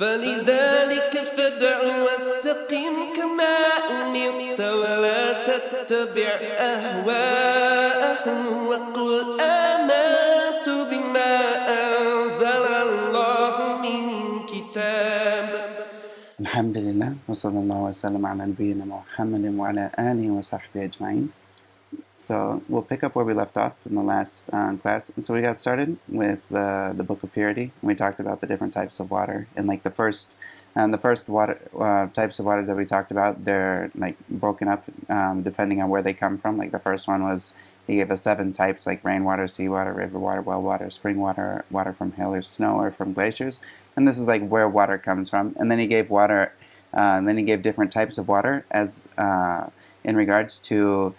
فلذلك فادع واستقم كما أمرت ولا تتبع أهواءهم وقل آمنت بما أنزل الله من كتاب. الحمد لله وصلى الله وسلم على نبينا محمد وعلى آله وصحبه أجمعين. So we'll pick up where we left off in the last class. So we got started with the book of purity. We talked about the different types of water, and like the first water types of water that we talked about, they're like broken up depending on where they come from. Like the first one was, he gave us 7 types, like rainwater, seawater, river water, well water, spring water, water from hail or snow or from glaciers, and this is like where water comes from. And then he gave water, and then he gave different types of water as in regards to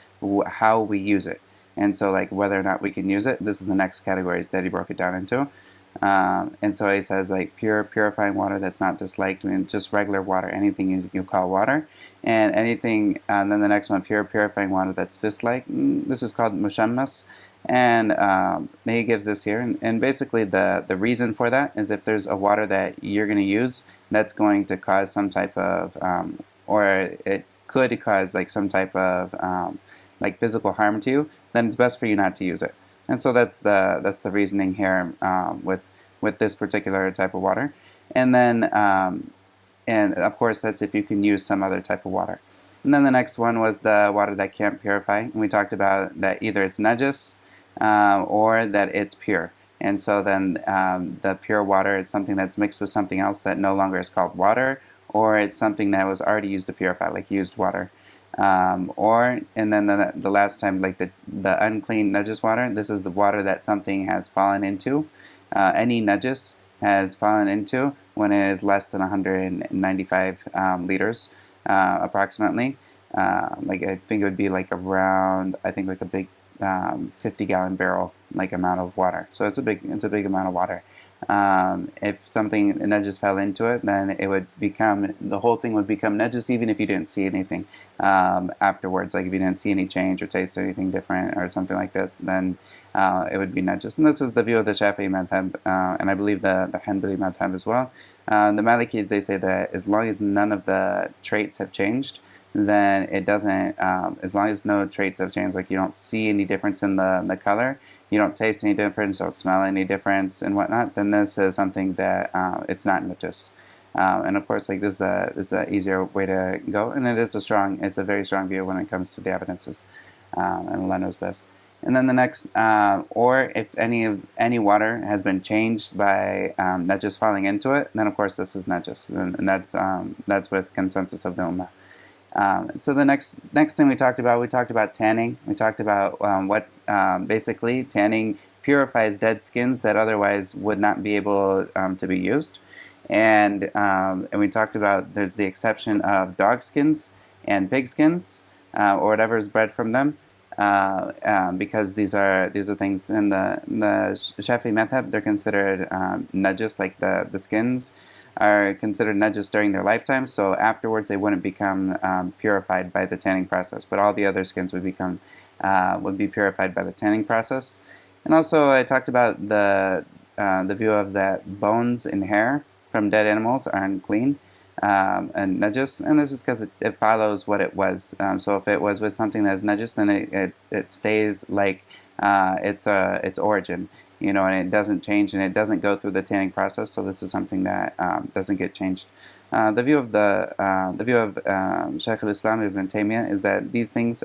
how we use it, and so like whether or not we can use it. This is the next categories that he broke it down into, and so he says like purifying water that's not disliked, I mean just regular water, anything you call water, and anything, and then the next one, purifying water that's disliked, this is called mushammas, and he gives this here, and basically the reason for that is if there's a water that you're going to use that's going to cause some type of or it could cause like some type of like physical harm to you, then it's best for you not to use it. And so that's the reasoning here with this particular type of water. And then and of course that's if you can use some other type of water. And then the next one was the water that can't purify, and we talked about that either it's najis or that it's pure. And so then the pure water is something that's mixed with something else that no longer is called water, or it's something that was already used to purify, like used water. And then the last time, like the unclean najis water, this is the water that something has fallen into. Any najis has fallen into when it is less than 195 liters, approximately. Like I think it would be like around, I think like a big 50-gallon barrel like amount of water. So it's a big amount of water. If something najis fell into it, then it would become, the whole thing would become najis even if you didn't see anything afterwards. Like if you didn't see any change or taste anything different or something like this, then it would be najis. And this is the view of the Shafi'i madhab, and I believe the Hanbali madhab as well. The Malikis, they say that as long as none of the traits have changed, then it doesn't, as long as no traits have changed, like you don't see any difference in the color, you don't taste any difference, don't smell any difference and whatnot, then this is something that it's not najis. And of course, like this is a easier way to go, and it's a very strong view when it comes to the evidences, and Allah knows best. And then the next, or if any water has been changed by najis falling into it, then of course this is najis, and that's with consensus of the ummah. So the next thing we talked about tanning. We talked about what basically tanning purifies dead skins that otherwise would not be able to be used, and we talked about there's the exception of dog skins and pig skins or whatever is bred from them, because these are things in the Shafi'i madhab, they're considered najis, like the skins are considered najis during their lifetime, so afterwards they wouldn't become purified by the tanning process, but all the other skins would be purified by the tanning process. And also I talked about the view of that bones and hair from dead animals are unclean and najis, and this is because it follows what it was. So if it was with something that's najis, then it stays like its origin, and it doesn't change and it doesn't go through the tanning process. So this is something that doesn't get changed. The view of Shaykh al-Islam Ibn Taymiyyah is that these things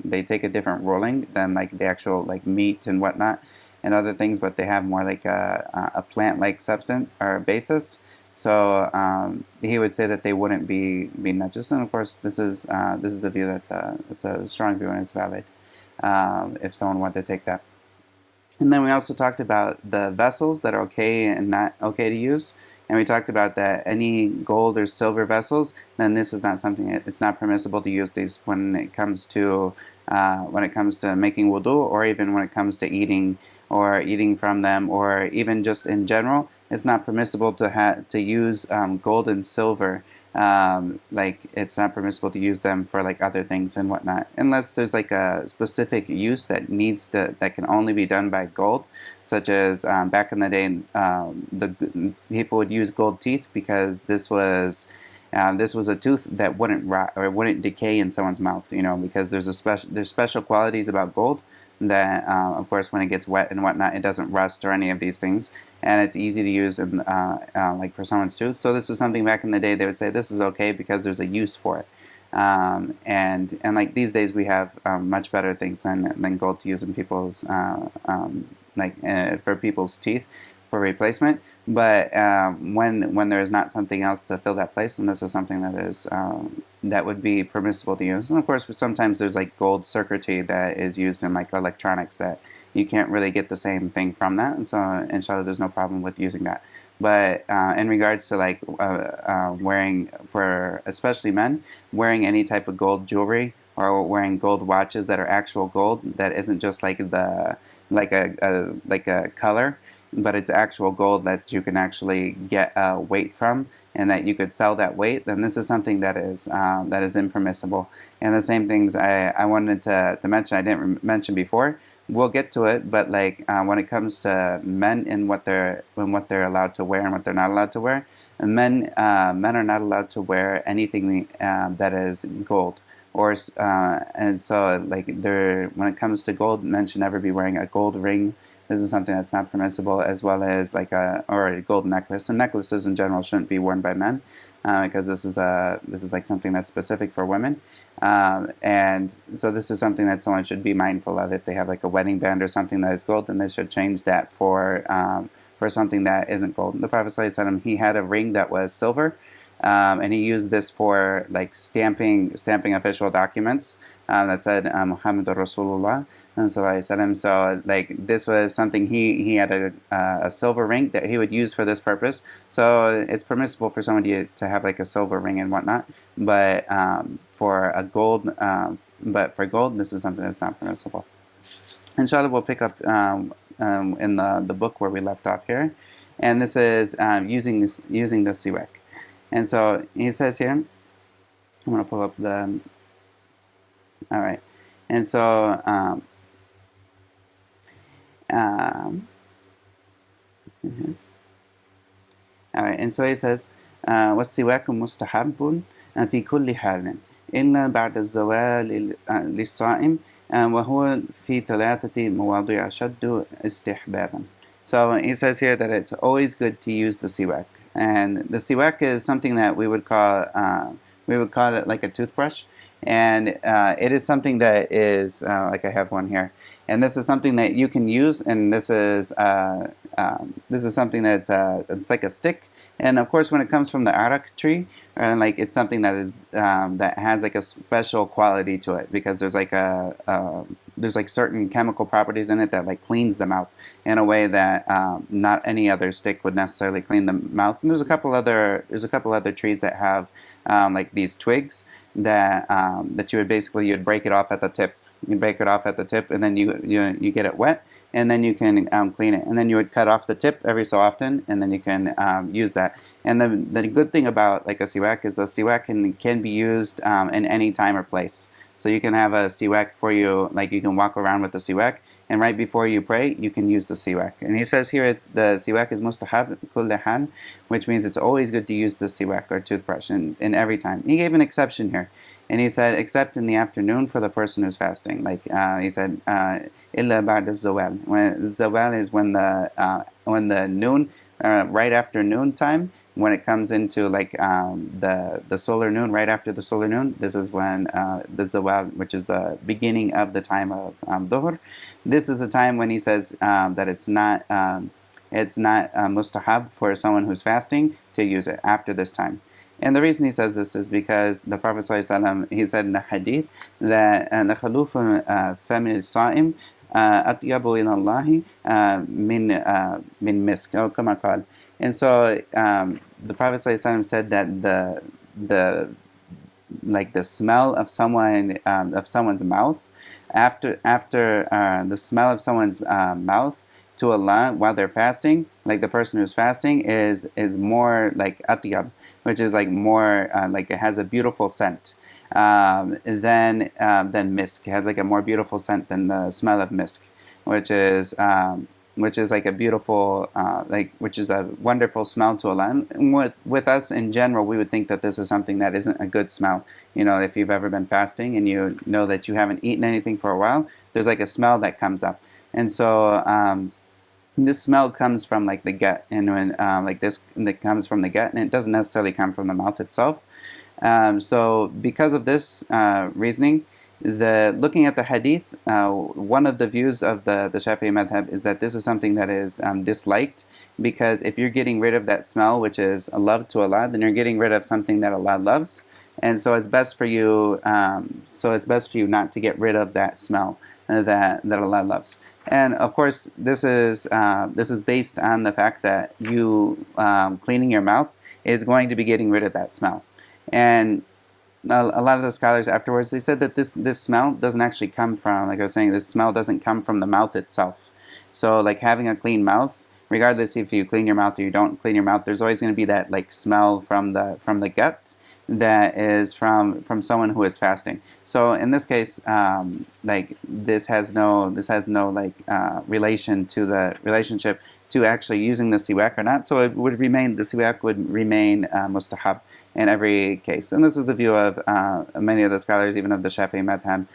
they take a different ruling than like the actual like meat and whatnot and other things, but they have more like a plant-like substance or basis. So he would say that they wouldn't be najis, and of course this is the view that's a strong view and it's valid if someone wanted to take that. And then we also talked about the vessels that are okay and not okay to use. And we talked about that any gold or silver vessels, then this is not something, it's not permissible to use these when it comes to making wudu, or even when it comes to eating from them, or even just in general. It's not permissible to use gold and silver like it's not permissible to use them for like other things and whatnot, unless there's like a specific use that that can only be done by gold, such as back in the day, the people would use gold teeth because this was a tooth that wouldn't rot or wouldn't decay in someone's mouth, because there's special qualities about gold that, of course, when it gets wet and whatnot, it doesn't rust or any of these things, and it's easy to use in, like for someone's tooth. So this was something back in the day they would say this is okay because there's a use for it. And like these days we have much better things than gold to use in people's for people's teeth for replacement. But when there is not something else to fill that place, then this is something that would be permissible to use. And of course, sometimes there's like gold circuitry that is used in like electronics that you can't really get the same thing from that. And so, inshallah, there's no problem with using that. But in regards to like wearing, for especially men, wearing any type of gold jewelry or wearing gold watches that are actual gold, that isn't just like a color, but it's actual gold that you can actually get a weight from, and that you could sell that weight, then this is something that is impermissible. And the same things I wanted to mention, I didn't mention before. We'll get to it, but like when it comes to men and what they're allowed to wear and what they're not allowed to wear, men are not allowed to wear anything that is gold. And so like when it comes to gold, men should never be wearing a gold ring. This is something that's not permissible, as well as like a gold necklace. And necklaces in general shouldn't be worn by men, because this is like something that's specific for women. And so this is something that someone should be mindful of. If they have like a wedding band or something that is gold, then they should change that for something that isn't gold. The Prophet ﷺ, he had a ring that was silver. And he used this for like stamping official documents that said Muhammadur Rasulullah. So like this was something he had a silver ring that he would use for this purpose. So it's permissible for someone to have like a silver ring and whatnot. But for gold, this is something that's not permissible. Inshallah, we'll pick up in the book where we left off here, and this is using the Sewaak. And so he says here, I'm going to pull up the, all right. And so, all right. And so he says, وَالسِّوَاكُ مُسْتَحَبٌ فِي كُلِّ حَالٍ إِلَّا بَعْدَ الزَّوَالِ لِلصَّائِمِ وَهُوَ فِي ثَلَاثَةِ مَوَاضِعَ شَدُّ اسْتِحْبَابًا. So he says here that it's always good to use the Sewaak. And the Sewaak is something that we would call it like a toothbrush, and it is something that is like I have one here, and this is something that you can use, and this is something that's it's like a stick, and of course when it comes from the arak tree, like it's something that is that has like a special quality to it, because there's like there's like certain chemical properties in it that like cleans the mouth in a way that not any other stick would necessarily clean the mouth. And there's a couple other trees that have like these twigs that you'd break it off at the tip. You break it off at the tip, and then you get it wet, and then you can clean it. And then you would cut off the tip every so often, and then you can use that. And the good thing about like a Sewaak is the Sewaak can be used in any time or place. So you can have a Sewaak for you, like you can walk around with the Sewaak, and right before you pray, you can use the Sewaak. And he says here, the Sewaak is mustahab kulli hal, which means it's always good to use the Sewaak or toothbrush in every time. He gave an exception here, and he said, except in the afternoon for the person who's fasting. Like he said, illa ba'da zawal. Zawal is when the noon, right after noon time. When it comes into like the solar noon, right after the solar noon, this is when the zawal, which is the beginning of the time of dhuhr, this is the time when he says that it's not mustahab for someone who's fasting to use it after this time. And the reason he says this is because the Prophet ﷺ, he said in the hadith that لَخَلُوفُ فَمِ الصَّائِمِ أَطْيَبُ إِلَى اللَّهِ مِن مِسْكٍ أو كما قال. And so the Prophet ﷺ said that the smell of someone's mouth after the smell of someone's mouth to Allah while they're fasting, like the person who's fasting, is more like atyab, which is like more like it has a beautiful scent than misk. It has like a more beautiful scent than the smell of misk, which is like a beautiful, which is a wonderful smell to Allah. And with us in general, we would think that this is something that isn't a good smell. You know, if you've ever been fasting and you know that you haven't eaten anything for a while, there's like a smell that comes up. And so this smell comes from like the gut, and when that comes from the gut, and it doesn't necessarily come from the mouth itself. So because of this reasoning, looking at the hadith, one of the views of the Shafi'i madhab is that this is something that is disliked, because if you're getting rid of that smell, which is a love to Allah, then you're getting rid of something that Allah loves, and so it's best for you. Not to get rid of that smell that Allah loves. And of course, this is based on the fact that you cleaning your mouth is going to be getting rid of that smell. And a lot of the scholars afterwards, they said that this smell doesn't actually come from, like I was saying, this smell doesn't come from the mouth itself. So like having a clean mouth, regardless if you clean your mouth or you don't clean your mouth, there's always going to be that like smell from the gut that is from someone who is fasting. So in this case, this has no relation to the relationship to actually using the siwak or not. So the siwak would remain mustahab in every case. And this is the view of many of the scholars, even of the Shafi'i madhab.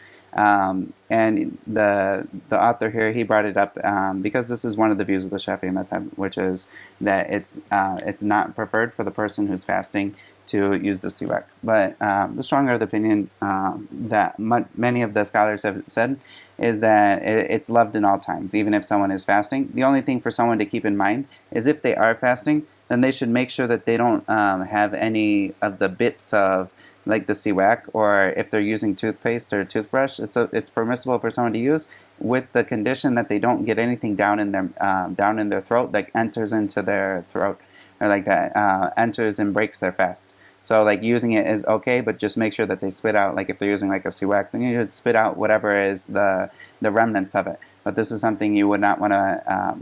And the author here, he brought it up because this is one of the views of the Shafi'i madhab, which is that it's not preferred for the person who's fasting to use the siwak. But the stronger of the opinion that many of the scholars have said is that it's loved in all times, even if someone is fasting. The only thing for someone to keep in mind is if they are fasting, then they should make sure that they don't have any of the bits of like the siwak, or if they're using toothpaste or toothbrush, it's permissible for someone to use, with the condition that they don't get anything down in their throat that enters into their throat, or like that enters and breaks their fast. So like using it is okay, but just make sure that they spit out, like if they're using like a siwak, then you should spit out whatever is the remnants of it. But this is something you would not want to,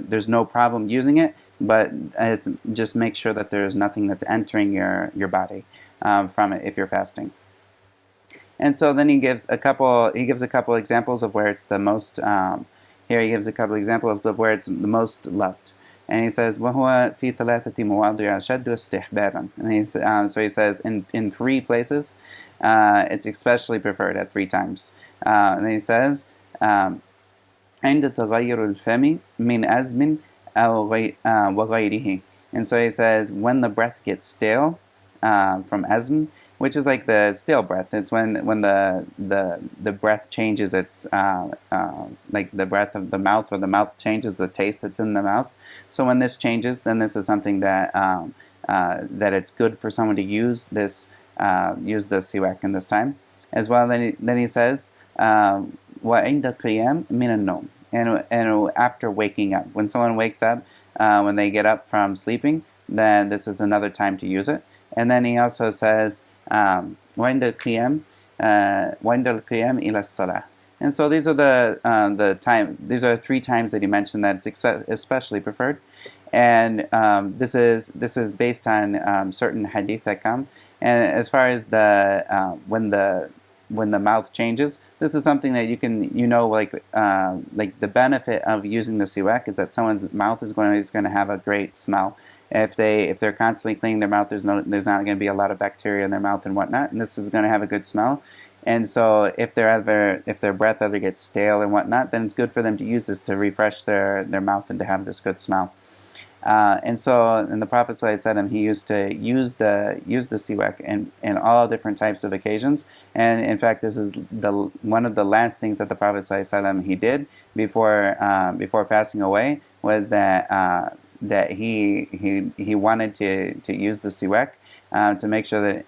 there's no problem using it, but it's just make sure that there's nothing that's entering your body from it if you're fasting. And so then he gives a couple examples of where it's the most, here he gives a couple examples of where it's the most loved. And he says, وَهُوَ فِي ثَلَاثَةِ مُوَاضِعَ أَشَدُّ اسْتِحْبَابًا. And so he says, in 3 places, it's especially preferred at 3 times. And then he says, عند تغير الفم من أزم أو وغيره. And so he says, when the breath gets stale from azm, which is like the stale breath. It's when the breath changes its like the breath of the mouth, or the mouth changes the taste that's in the mouth. So when this changes, then this is something that that it's good for someone to use the siwak in this time. As well, then he says, وَعِنْدَ قِيَامٍ مِنَ النَّوْمِ. And after waking up, when someone wakes up, when they get up from sleeping, then this is another time to use it. And then he also says, وَعِنْدَ الْقِيَامِ إِلَى الصَّلَاةِ. And so these are the time. These are 3 times that he mentioned that it's especially preferred. And this is based on certain hadith that come. And as far as when the mouth changes, this is something that you can, like the benefit of using the siwak is that someone's mouth is going to have a great smell. If they're constantly cleaning their mouth, there's not going to be a lot of bacteria in their mouth and whatnot, and this is going to have a good smell. And so if their breath ever gets stale and whatnot, then it's good for them to use this to refresh their mouth and to have this good smell. And the Prophet ﷺ, he used to use the siwak in all different types of occasions. And in fact, this is one of the last things that the Prophet ﷺ he did before passing away, was that he wanted to use the siwak to make sure that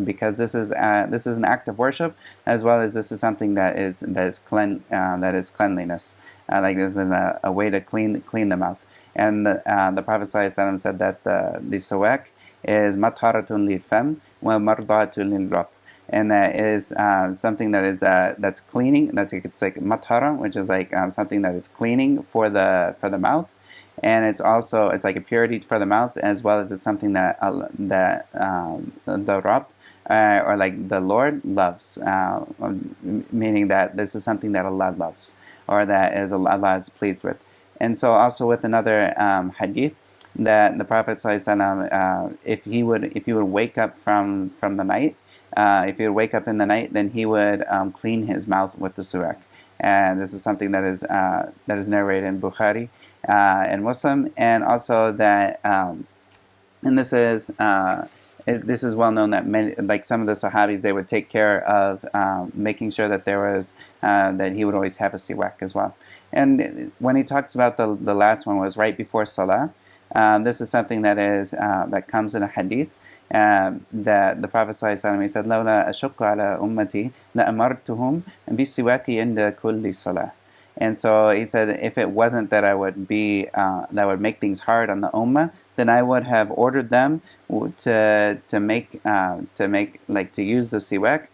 because this is an act of worship, as well as this is something that is cleanliness. This is a way to clean the mouth. And the Prophet ﷺ said that the siwak is matharatun lil fam wa mardatun lil rabb. and that is something that is that's cleaning. It's like mathara, which is like something that is cleaning for the mouth, and it's like a purity for the mouth, as well as it's something that the Rabb or like the Lord loves, meaning that this is something that Allah loves, or that is Allah is pleased with. And so also with another hadith, that the Prophet ﷺ, if he would wake up from the night, if he would wake up in the night, then he would clean his mouth with the Sewaak. And this is something that is narrated in Bukhari and Muslim, and also that and this is well known that many, like some of the Sahabis, they would take care of making sure that there was that he would always have a Sewaak as well. And when he talks about the last one was right before Salah. This is something that is that comes in a hadith that the Prophet ﷺ, he said, "Lawla ashukku ala ummati la amartuhum bisiwaki inda kulli salah." And so he said, if it wasn't that I would be that would make things hard on the ummah, then I would have ordered them to make to use the siwak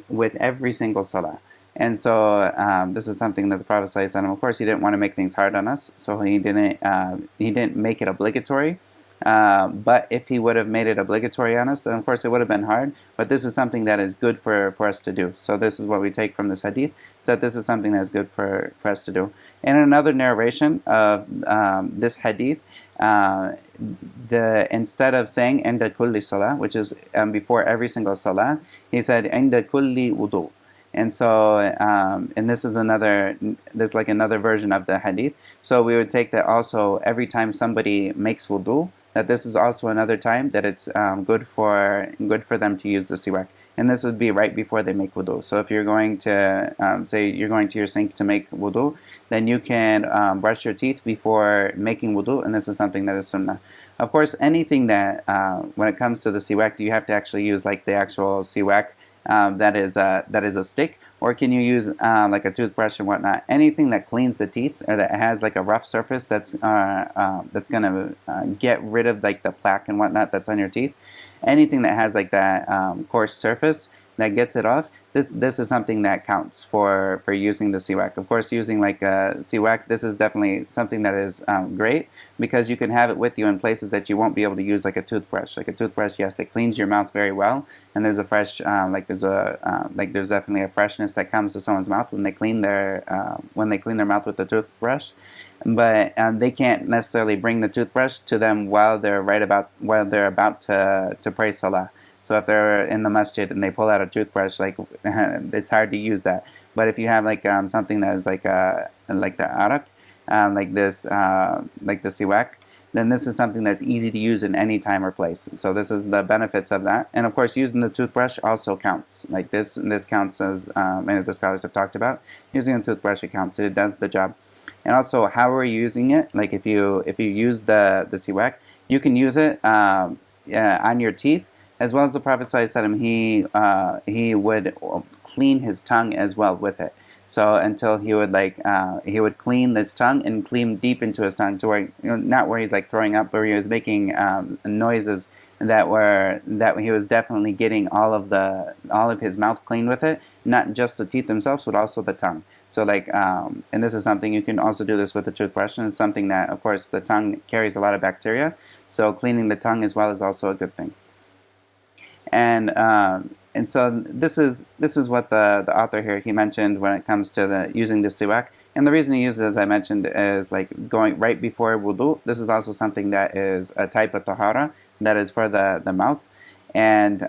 with every single salah. And so this is something that the Prophet ﷺ, of course, he didn't want to make things hard on us, so he didn't make it obligatory. But if he would have made it obligatory on us, then of course it would have been hard. But this is something that is good for us to do. So this is what we take from this hadith, is that this is something that is good for us to do. And in another narration of this hadith, instead of saying inda kulli salah, which is before every single salah, he said inda kulli wudhu. And so, and this is another version of the hadith. So we would take that also every time somebody makes wudu, that this is also another time that it's good for them to use the siwak. And this would be right before they make wudu. So if you're going to, say you're going to your sink to make wudu, then you can brush your teeth before making wudu, and this is something that is sunnah. Of course, anything that, when it comes to the siwak, do you have to actually use like the actual siwak that is a stick, or can you use like a toothbrush and whatnot? Anything that cleans the teeth, or that has like a rough surface that's gonna get rid of like the plaque and whatnot that's on your teeth. Anything that has like that coarse surface that gets it off, this is something that counts for using the siwak. Of course, using like a siwak, this is definitely something that is great, because you can have it with you in places that you won't be able to use like a toothbrush. Like a toothbrush, yes, it cleans your mouth very well, and there's a fresh there's definitely a freshness that comes to someone's mouth when they clean their mouth with the toothbrush. But they can't necessarily bring the toothbrush to them while they're about to pray salah. So if they're in the masjid and they pull out a toothbrush, like it's hard to use that. But if you have like something that is like the arak, like the siwak, then this is something that's easy to use in any time or place. So this is the benefits of that. And of course, using the toothbrush also counts. Like this counts, as many of the scholars have talked about. Using a toothbrush, it counts. It does the job. And also, how are you using it? Like if you use the siwak, you can use it on your teeth, as well as the Prophet ﷺ, he would clean his tongue as well with it. So until he would clean this tongue and clean deep into his tongue, to where, not where he's like throwing up, but where he was making noises that he was definitely getting all of his mouth clean with it, not just the teeth themselves, but also the tongue. So and this is something you can also do this with the toothbrush, and it's something that, of course, the tongue carries a lot of bacteria, so cleaning the tongue as well is also a good thing. And so this is what the author here, he mentioned when it comes to using the siwak. And the reason he uses it, as I mentioned, is like going right before wudu. This is also something that is a type of tahara that is for the mouth. And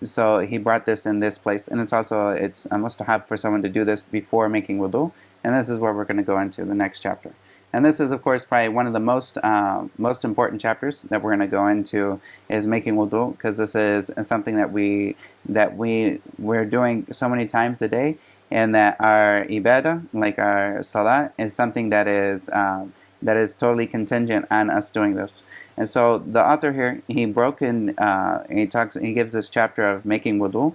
so he brought this in this place, and it's a mustahab for someone to do this before making wudu. And this is where we're going to go into the next chapter. And this is, of course, probably one of the most important chapters that we're going to go into, is making wudu, because this is something that we're doing so many times a day, and that our ibadah, like our salah, is something that is totally contingent on us doing this. And so the author here, he gives this chapter of making wudu,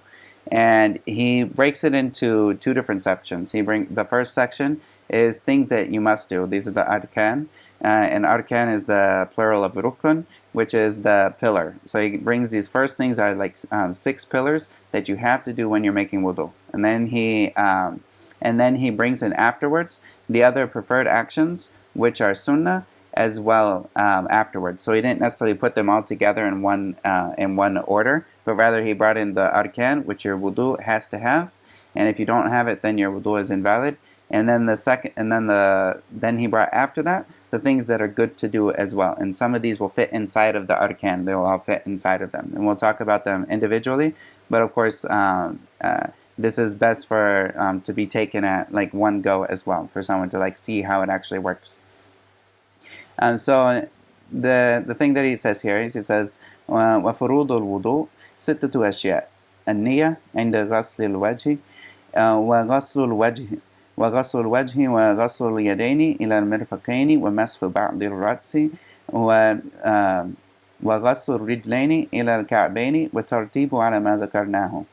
and he breaks it into two different sections. The first section is things that you must do. These are the arkan, and arkan is the plural of rukun, which is the pillar. So he brings these first things are like 6 pillars that you have to do when you're making wudu, and then he brings in afterwards the other preferred actions, which are sunnah, as well afterwards. So he didn't necessarily put them all together in one order, but rather he brought in the arkan, which your wudu has to have, and if you don't have it, then your wudu is invalid. And then then he brought after that the things that are good to do as well. And some of these will fit inside of the arkan; they will all fit inside of them, and we'll talk about them individually. But of course, this is best for to be taken at like one go as well, for someone to like see how it actually works. So the thing that he says here is, he says وفروض الوضوء 6 أشياء النية عند غسل الوجه وغسل الوجه وغسل اليدين إلى المرفقين ومسح بعض الرأس وغسل الرجلين إلى الكعبين والترتيب على ما ذكرناه.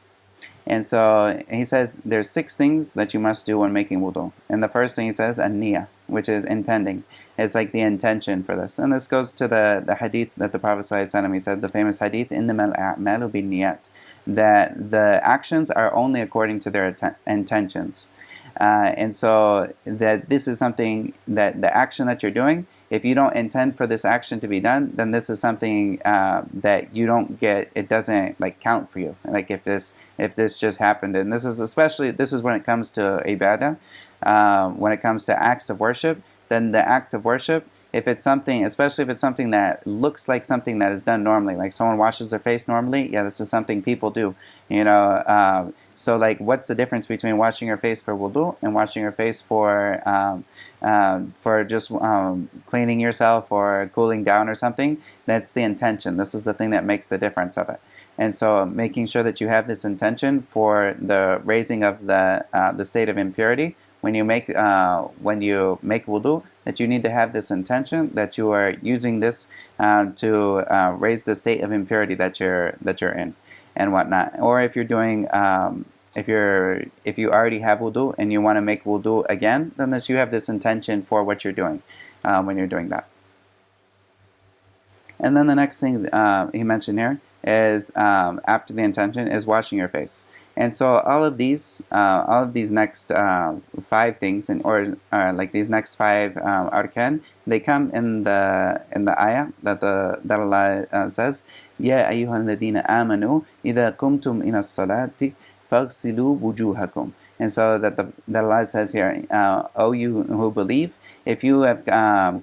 And so he says there's 6 things that you must do when making wudu. And the first thing he says, an-niyah, which is intending. It's like the intention for this. And this goes to the hadith that the Prophet ﷺ, he said, the famous hadith, إِنَّمَا الْأَعْمَالُ بِالنِّيَّاتِ, that the actions are only according to their intentions. And so that this is something that the action that you're doing, if you don't intend for this action to be done, then this is something that you don't get, it doesn't like count for you. Like if this just happened, and this is when it comes to ibadah, when it comes to acts of worship, then the act of worship, if it's something, especially if it's something that looks like something that is done normally, like someone washes their face normally, yeah, this is something people do, so like what's the difference between washing your face for wudu and washing your face for just cleaning yourself or cooling down or something? That's the intention. This is the thing that makes the difference of it. And so making sure that you have this intention for the raising of the state of impurity when you make wudu, that you need to have this intention that you are using this to raise the state of impurity that you're in and whatnot. Or if you're doing if you already have wudu and you want to make wudu again, then you have this intention for what you're doing when you're doing that. And then the next thing he mentioned here is after the intention is washing your face. And so all of these next 5 things, or like these next 5 arkan, they come in the ayah that Allah says, Ya ayyuhal ladina amanu idha kumtum ila salati faghsilu wujuhakum. And so that Allah says here, O you who believe, if you have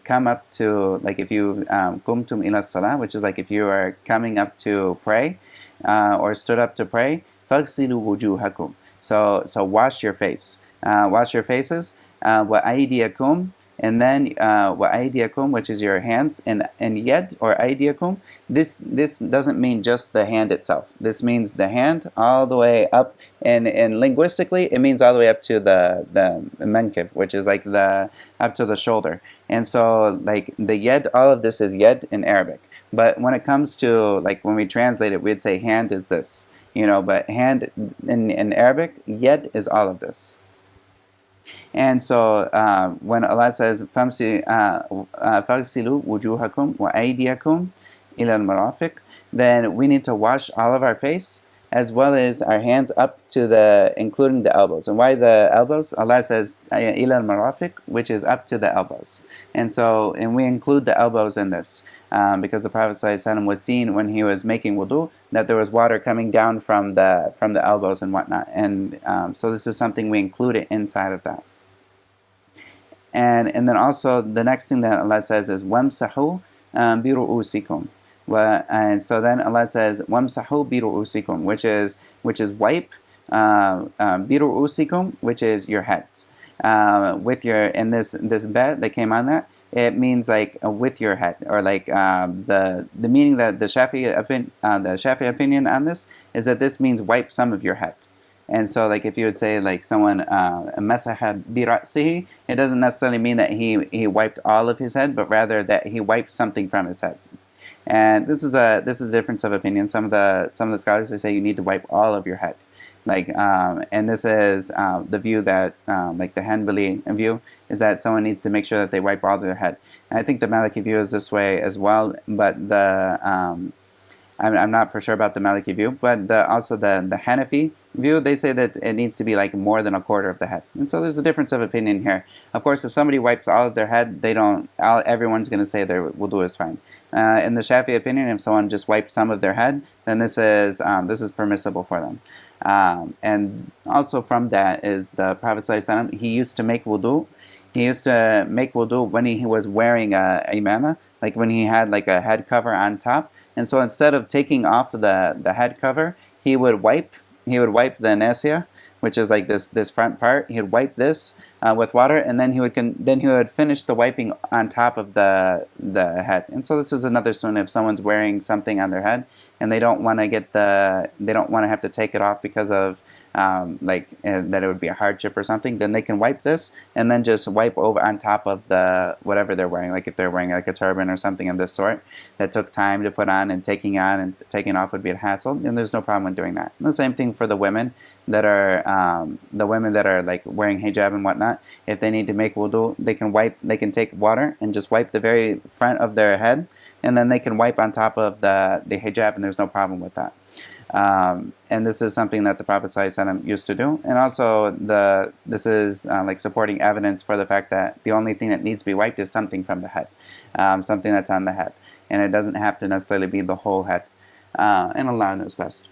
come up to, like if you kumtum ila salah, which is like if you are coming up to pray or stood up to pray, faghsilu wujuhakum. So wash your face, wash your faces. Wa aydiyakum, and then wa aydiyakum, which is your hands, and yad or aydiyakum. This doesn't mean just the hand itself. This means the hand all the way up, and linguistically it means all the way up to the mankib, which is like up to the shoulder. And so like the yad, all of this is yad in Arabic. But when it comes to like when we translate it, we'd say hand is this. But hand in Arabic, yad is all of this. And so when Allah says فَامْسِلُوا وُجُوهَكُمْ وَأَيْدِيَكُمْ إِلَى الْمَرَافِقِ, then we need to wash all of our face as well as our hands up to including the elbows. And why the elbows? Allah says إِلَى الْمَرَافِقِ, which is up to the elbows. And we include the elbows in this because the Prophet ﷺ was seen when he was making wudu that there was water coming down from the elbows and whatnot. And so this is something we include it inside of that. And then also the next thing that Allah says is وَامْسَحُوا بِرُؤُوسِكُمْ. And so then Allah says وَامْسَحُوا بِرُؤُوسِكُمْ, which is wipe بِرُؤُوسِكُمْ, which is your heads. With your, and this bet that came on that, it means like with your head, or like the meaning that the Shafi'i opinion on this is that this means wipe some of your head. And so like if you would say like someone masaha bi ra'sihi, it doesn't necessarily mean that he wiped all of his head, but rather that he wiped something from his head. And this is a difference of opinion. Some of the scholars, they say you need to wipe all of your head. And this is the view that, like the Hanbali view, is that someone needs to make sure that they wipe all their head. And I think the Maliki view is this way as well, but I'm not for sure about the Maliki view, but also the Hanafi view, they say that it needs to be like more than a quarter of the head. And so there's a difference of opinion here. Of course, if somebody wipes all of their head, everyone's going to say their wudu is fine. In the Shafi'i opinion, if someone just wipes some of their head, then this is permissible for them. And also from that is the Prophet ﷺ, he used to make wudu. He used to make wudu when he was wearing a imamah, like when he had like a head cover on top. And so instead of taking off the head cover, he would wipe the nasiyah, which is like this front part. He would wipe this with water, and then he would finish the wiping on top of the head. And so this is another sunnah. If someone's wearing something on their head and they don't want to have to take it off because of that it would be a hardship or something, then they can wipe this and then just wipe over on top of the whatever they're wearing. Like if they're wearing like a turban or something of this sort that took time to put on, and taking off would be a hassle, and there's no problem in doing that. And the same thing for the women that are like wearing hijab and whatnot. If they need to make wudu, they can take water and just wipe the very front of their head, and then they can wipe on top of the hijab, and there's no problem with that. And this is something that the Prophet ﷺ used to do. And also this is like supporting evidence for the fact that the only thing that needs to be wiped is something from the head, something that's on the head, and it doesn't have to necessarily be the whole head. And Allah knows best.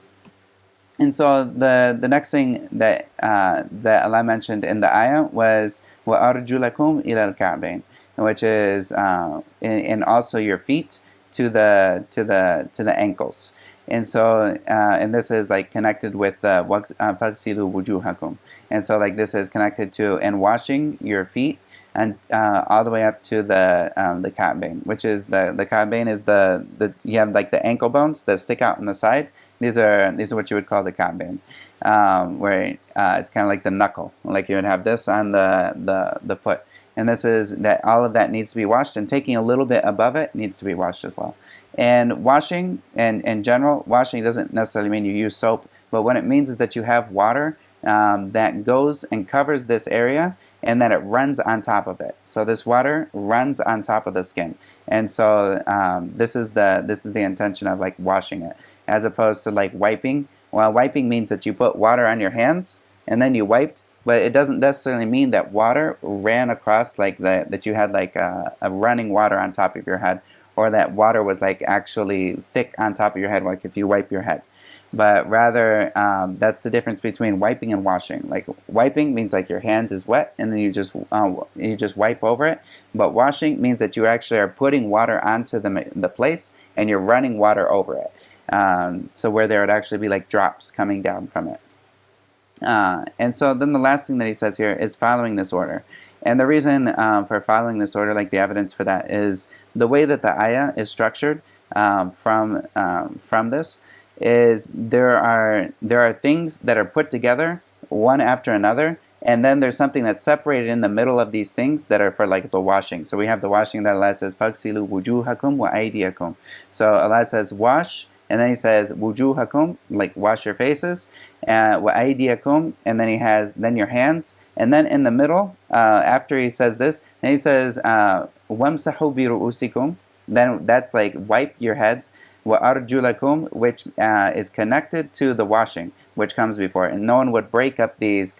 And so the next thing that Allah mentioned in the ayah was وَأَرْجُلَكُمْ إِلَى الْكَعْبَيْنِ, which is and also your feet to the ankles. And so, and this is like connected with فَغْسِلُوا وُجُوهَكُمْ. And so, like this is connected to and washing your feet and all the way up to the Ka'bayn, which is the Ka'bayn is you have like the ankle bones that stick out on the side. These are what you would call the Ka'bayn, where it's kind of like the knuckle, like you would have this on the foot. And this is that all of that needs to be washed, and taking a little bit above it needs to be washed as well. And washing, and in general, washing doesn't necessarily mean you use soap, but what it means is that you have water that goes and covers this area, and that it runs on top of it. So this water runs on top of the skin, and so this is the intention of like washing it, as opposed to like wiping. Well, wiping means that you put water on your hands and then you wiped. But it doesn't necessarily mean that water ran across like that you had like a running water on top of your head, or that water was like actually thick on top of your head, like if you wipe your head. But rather, that's the difference between wiping and washing. Like wiping means like your hand is wet and then you just wipe over it. But washing means that you actually are putting water onto the place and you're running water over it. So where there would actually be like drops coming down from it. And so then the last thing that he says here is following this order. And the reason for following this order, like the evidence for that, is the way that the ayah is structured from this is there are things that are put together one after another, and then there's something that's separated in the middle of these things that are for like the washing. So we have the washing that Allah says فَغْسِلُوا وُجُوهَكُمْ وَأَيْدِيَكُمْ. So Allah says wash, and then he says wujuhakum, like wash your faces, wa aydiyakum, and then he has then your hands, and then in the middle, after he says this, then he says wamsahu bi ru'usikum, then that's like wipe your heads, wa arjulakum, which is connected to the washing, which comes before, and no one would break up these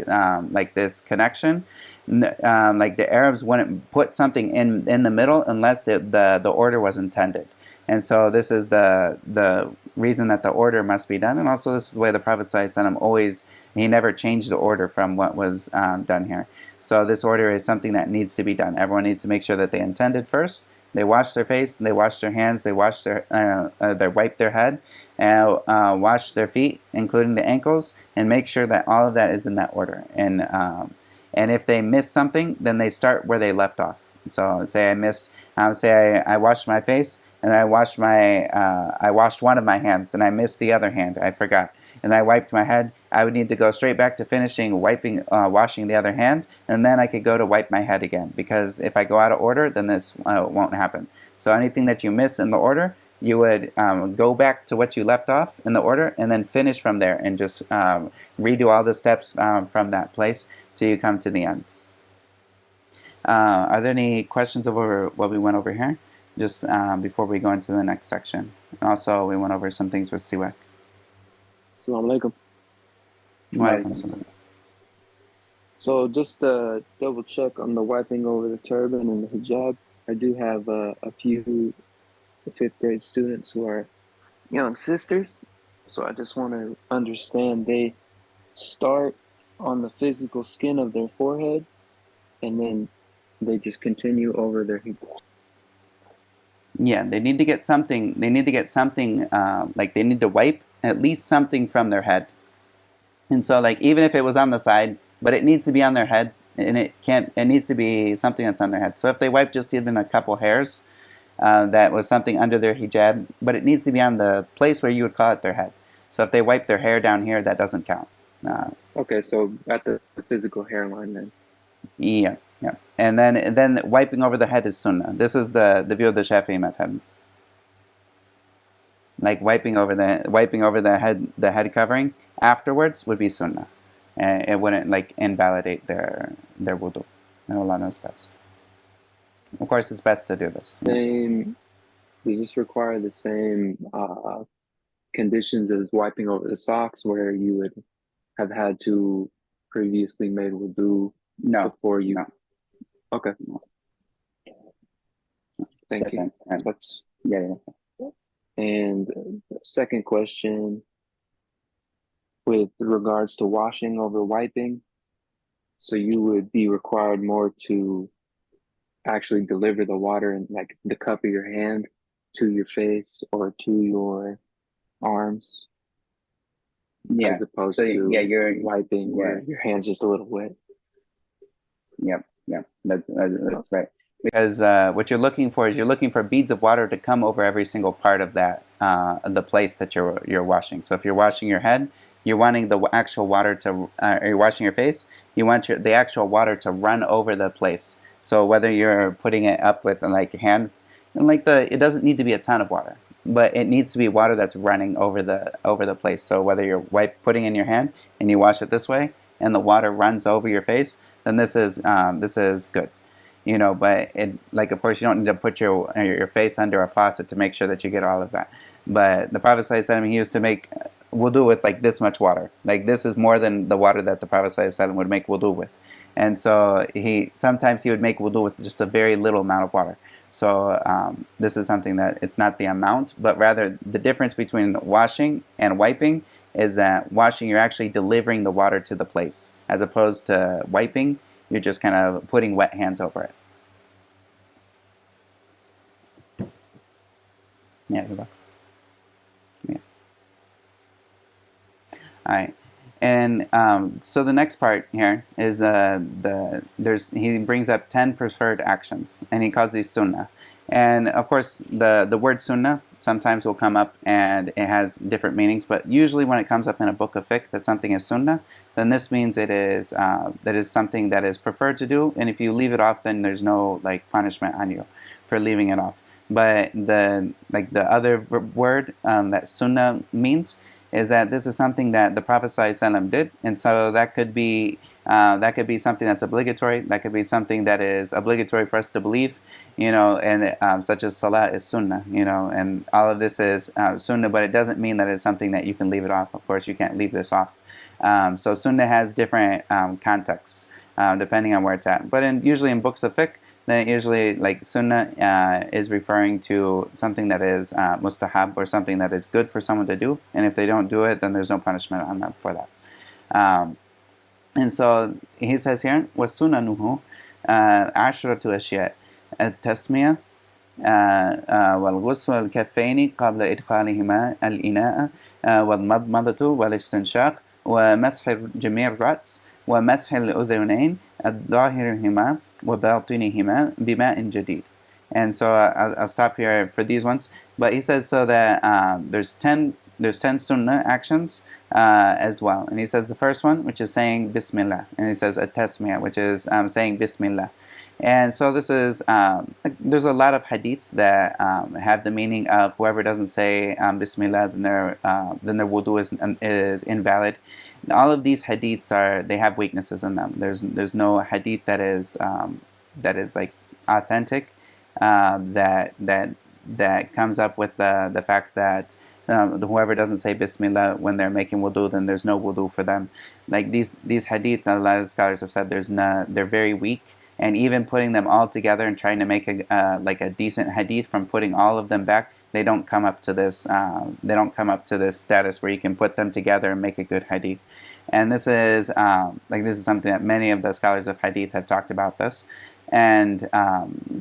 like this connection. Like the Arabs wouldn't put something in the middle unless the order was intended. And so this is the reason that the order must be done. And also this is the way the Prophet ﷺ he never changed the order from what was done here. So this order is something that needs to be done. Everyone needs to make sure that they intended first. They wash their face, they wash their hands, they wash they wipe their head, and wash their feet, including the ankles, and make sure that all of that is in that order. And if they miss something, then they start where they left off. So say I washed my face, and I washed one of my hands, and I missed the other hand. I forgot, and I wiped my head. I would need to go straight back to finishing washing the other hand, and then I could go to wipe my head again. Because if I go out of order, then this won't happen. So anything that you miss in the order, you would go back to what you left off in the order and then finish from there and just redo all the steps from that place till you come to the end. Are there any questions over what we went over here? Just before we go into the next section. And also, we went over some things with Sewaak. Assalamu alaikum. Wa alaikum assalam. So just to double check on the wiping over the turban and the hijab, I do have a few fifth grade students who are young sisters. So I just want to understand, they start on the physical skin of their forehead and then they just continue over their hijab. Yeah, they need to get something. They need to get something. Like they need to wipe at least something from their head. And so, like even if it was on the side, but it needs to be on their head, and it can't. It needs to be something that's on their head. So if they wipe just even a couple hairs, that was something under their hijab, but it needs to be on the place where you would call it their head. So if they wipe their hair down here, that doesn't count. Okay, so at the physical hairline then. Yeah. Yeah, and then wiping over the head is sunnah. This is the view of the Shafi'i madhab. Like wiping over the head covering afterwards would be sunnah, and it wouldn't like invalidate their wudhu. And Allah knows best. Of course, it's best to do this. Does this require the same conditions as wiping over the socks, where you would have had to previously made wudhu before you? No. Okay. Thank you. That's yeah. And the second question, with regards to washing over wiping, so you would be required more to actually deliver the water in like the cup of your hand to your face or to your arms, as opposed to you're wiping where your hand's just a little wet. Yep. Yeah, that's right. Because what you're looking for is beads of water to come over every single part of that the place that you're washing. So if you're washing your head, you're wanting the actual water to. You're washing your face, you want the actual water to run over the place. So whether you're putting it up with like a hand, and it doesn't need to be a ton of water, but it needs to be water that's running over the place. So whether you're putting in your hand and you wash it this way, and the water runs over your face, then this is good, But of course, you don't need to put your face under a faucet to make sure that you get all of that. But the Prophet ﷺ, he used to make wudu with like this much water. Like this is more than the water that the Prophet ﷺ would make wudu with. And so sometimes he would make wudu with just a very little amount of water. So this is something that it's not the amount, but rather the difference between washing and wiping is that washing, you're actually delivering the water to the place, as opposed to wiping, you're just kind of putting wet hands over it. Yeah, you're welcome. Yeah. All right, and so the next part here is he brings up 10 preferred actions, and he calls these sunnah. And of course, the word sunnah sometimes will come up and it has different meanings, but usually when it comes up in a book of fiqh that something is sunnah, then this means it is something that is preferred to do, and if you leave it off, then there's no like punishment on you for leaving it off. But the other word that sunnah means is that this is something that the Prophet ﷺ did, and so that could be something that's obligatory. That could be something that is obligatory for us to believe, and such as salah is sunnah, and all of this is sunnah, but it doesn't mean that it's something that you can leave it off. Of course, you can't leave this off. So sunnah has different contexts depending on where it's at. But usually in books of fiqh, then usually like sunnah is referring to something that is mustahab, or something that is good for someone to do, and if they don't do it, then there's no punishment on them for that. And so he says here, وَسُنَنُهُ عَشْرَةُ أَشْيَاء التسمية والغسل الكفين قبل إدخالهما الإناء والمضمضة والاستنشاق ومسح جميع الرأس ومسح الأذنين ظاهرهما وباطنهما بماء جديد. And so I'll stop here for these ones. But he says so that there's 10 sunnah actions as well. And he says the first one, which is saying Bismillah. And he says at-tasmiyah, which is saying Bismillah. And so this is, there's a lot of hadiths that have the meaning of whoever doesn't say Bismillah, then their wudu is invalid. All of these hadiths they have weaknesses in them. There's no hadith that is like authentic, that comes up with the fact that whoever doesn't say Bismillah when they're making wudu, then there's no wudu for them. Like these hadith, a lot of scholars have said they're very weak, and even putting them all together and trying to make a decent hadith from putting all of them back, they don't come up to this. They don't come up to this status where you can put them together and make a good hadith. And this is something that many of the scholars of hadith have talked about this. And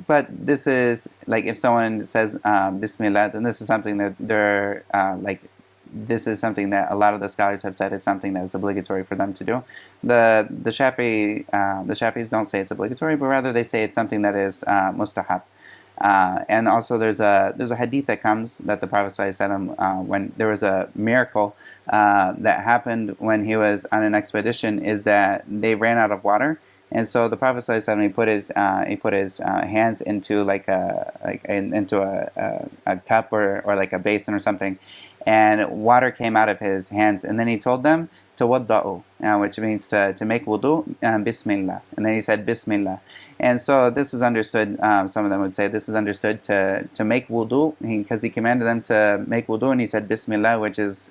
but this is like, if someone says Bismillah, then this is something that this is something that a lot of the scholars have said is something that's obligatory for them to do. The Shafi'is don't say it's obligatory, but rather they say it's something that is mustahab. And also there's a hadith that comes that the Prophet ﷺ, when there was a miracle that happened when he was on an expedition, is that they ran out of water. And so the Prophet ﷺ, he put his hands into into a cup or like a basin or something, and water came out of his hands. And then he told them to wadda'u, which means to make wudu, Bismillah. And then he said Bismillah. And so this is understood. Some of them would say this is understood to make wudu, because he commanded them to make wudu, and he said Bismillah, which is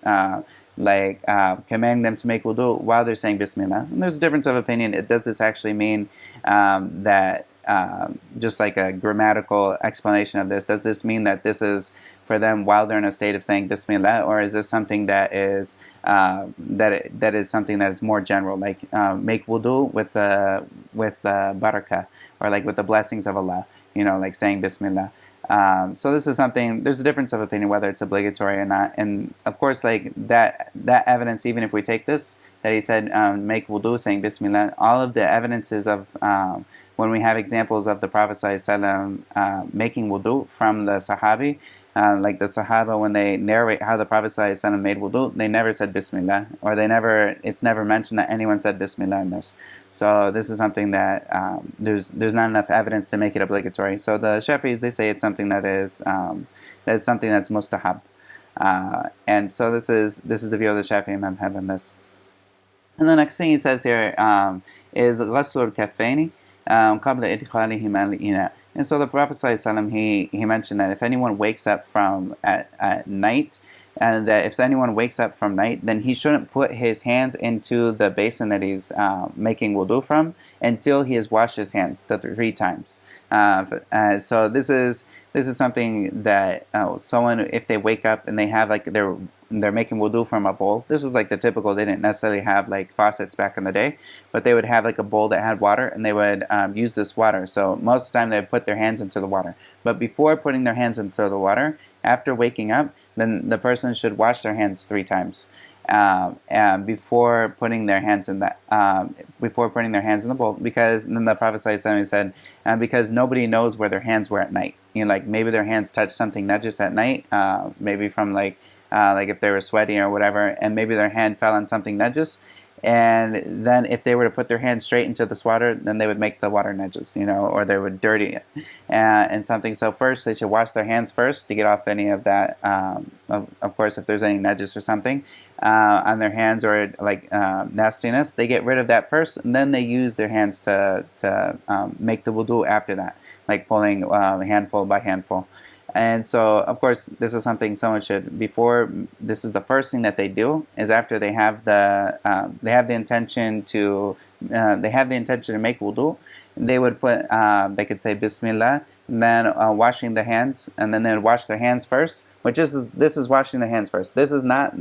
commanding them to make wudu while they're saying Bismillah. And there's a difference of opinion. Does this actually mean that just like a grammatical explanation of this? Does this mean that this is for them while they're in a state of saying Bismillah, or is this something that is that is something that is more general, like make wudu with barakah, or like with the blessings of Allah, like saying Bismillah. So this is something, there's a difference of opinion whether it's obligatory or not. And of course, like that evidence, even if we take this, that he said make wudu saying Bismillah, all of the evidences of when we have examples of the Prophet ﷺ making wudu from the Sahabi, like the Sahaba, when they narrate how the Prophet ﷺ made wudu, they never said Bismillah, or it's never mentioned that anyone said Bismillah in this. So this is something that there's not enough evidence to make it obligatory. So the Shafi'is, they say it's something that's something that's mustahab. And so this is the view of the Shafi'i madhab in this. And the next thing he says here is غسل الكفين قبل إدخالهما الإناء. And so the Prophet ﷺ, he mentioned that if anyone wakes up at night, and that if anyone wakes up from night, then he shouldn't put his hands into the basin that he's making wudu from until he has washed his hands 3 times. So this is something that someone, if they wake up and they have they're making wudu from a bowl. This was like the typical. They didn't necessarily have like faucets back in the day, but they would have like a bowl that had water, and they would use this water. So most of the time they would put their hands into the water. But before putting their hands into the water, after waking up, then the person should wash their hands 3 times before putting their hands in the bowl. Because then the Prophet ﷺ said, because nobody knows where their hands were at night. Like maybe their hands touched something najis at night, maybe from like if they were sweaty or whatever, and maybe their hand fell on something najis, and then if they were to put their hand straight into this water, then they would make the water najis, or they would dirty it and something. So first they should wash their hands first to get off any of that, of course if there's any najis or something on their hands, or like nastiness, they get rid of that first, and then they use their hands to make the wudu after that, like pulling handful by handful. And so, of course, this is something someone should, this is the first thing that they do, is after they have the intention to make wudu, they would they could say Bismillah, and then washing the hands, and then they would wash their hands first, this is washing the hands first. This is not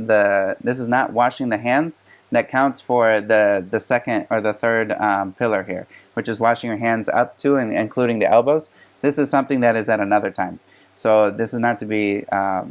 washing the hands that counts for the second or the third pillar here, which is washing your hands up to and including the elbows. This is something that is at another time. So this is not to be,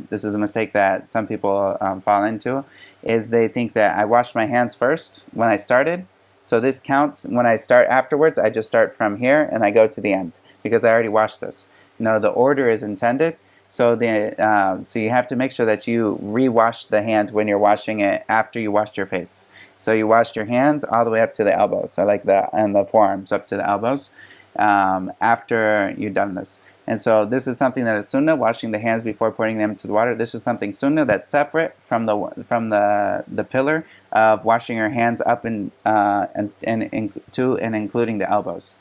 this is a mistake that some people fall into, is they think that I washed my hands first when I started, so this counts when I start afterwards. I just start from here and I go to the end because I already washed this. No, the order is intended, so you have to make sure that you re-wash the hand when you're washing it after you washed your face. So you washed your hands all the way up to the elbows, so like the forearms up to the elbows. after you've done this. And so this is something that is sunnah, washing the hands before putting them into the water. This is something sunnah that's separate from the pillar of washing your hands up and to and including the elbows.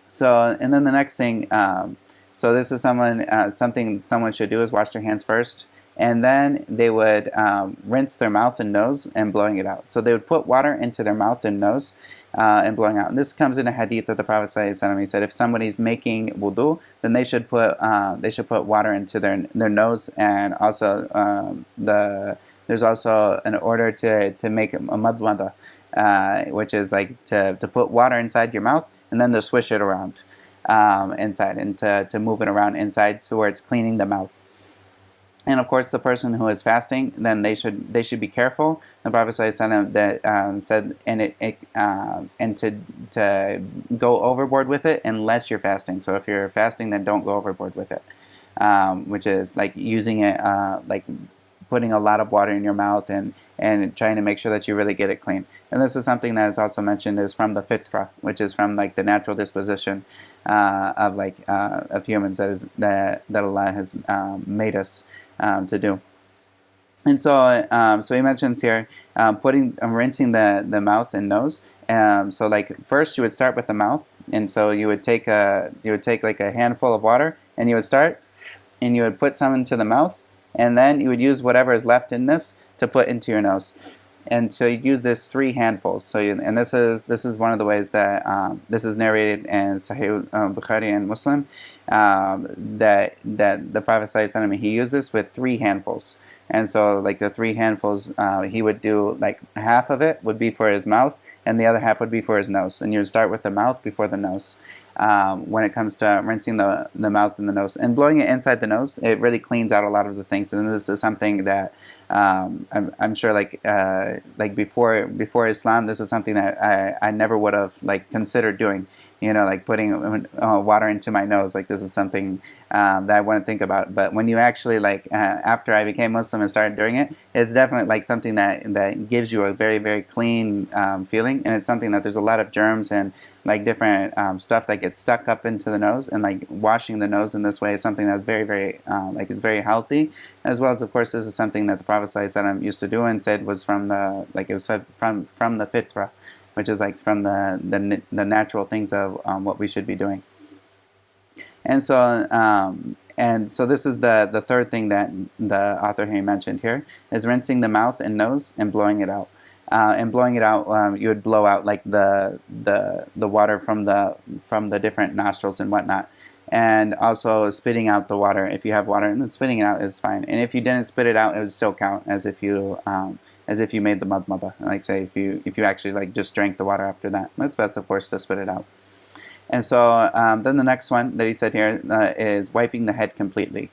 So, and then the next thing, so this is something someone should do is wash their hands first, and then they would rinse their mouth and nose and blowing it out. So they would put water into their mouth and nose and blowing out. And this comes in a hadith of the Prophet ﷺ. He said if somebody's making wudhu, then they should put water into their nose, and also there's also an order to make a madmada, which is like to put water inside your mouth and then to swish it around inside, and to move it around inside so where it's cleaning the mouth. And of course, the person who is fasting, then they should be careful. The Prophet ﷺ that said, and to go overboard with it unless you're fasting. So if you're fasting, then don't go overboard with it, which is like using it like putting a lot of water in your mouth and trying to make sure that you really get it clean. And this is something that is also mentioned is from the fitra, which is from like the natural disposition of humans that Allah has made us to do. And so he mentions here rinsing the mouth and nose. So like first you would start with the mouth, and so you would take like a handful of water, and you would start, and you would put some into the mouth, and then you would use whatever is left in this to put into your nose. And so you use this 3 handfuls. So this is one of the ways that this is narrated in Sahih Bukhari and Muslim, that the Prophet ﷺ, he used this with 3 handfuls. And so like the 3 handfuls, he would do like half of it would be for his mouth, and the other half would be for his nose. And you would start with the mouth before the nose. When it comes to rinsing the mouth and the nose and blowing it inside the nose, it really cleans out a lot of the things. And this is something that I'm sure like before Islam, this is something that I never would have like considered doing. Like putting water into my nose, like this is something that I wouldn't think about. But when you actually like after I became Muslim and started doing it, it's definitely like something that gives you a very, very clean feeling, and it's something that there's a lot of germs and like different stuff that gets stuck up into the nose, and like washing the nose in this way is something that's very, very like it's very healthy, as well as of course this is something that the Prophet ﷺ used to do and said was from the fitra, which is like from the natural things of what we should be doing. And so this is the third thing that the author here mentioned here is rinsing the mouth and nose and blowing it out. And blowing it out, you would blow out like the water from the different nostrils and whatnot, and also spitting out the water if you have water, and then spitting it out is fine. And if you didn't spit it out, it would still count as if you made the madmada. Like say if you actually like just drank the water after that, it's best of course to spit it out. And so then the next one that he said here is wiping the head completely.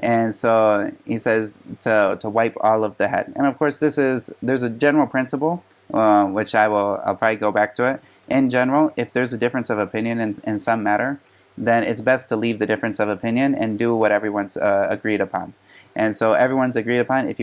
And so he says to wipe all of the head. And of course there's a general principle, which I'll probably go back to it. In general, if there's a difference of opinion in some matter, then it's best to leave the difference of opinion and do what everyone's agreed upon. And so everyone's agreed upon, if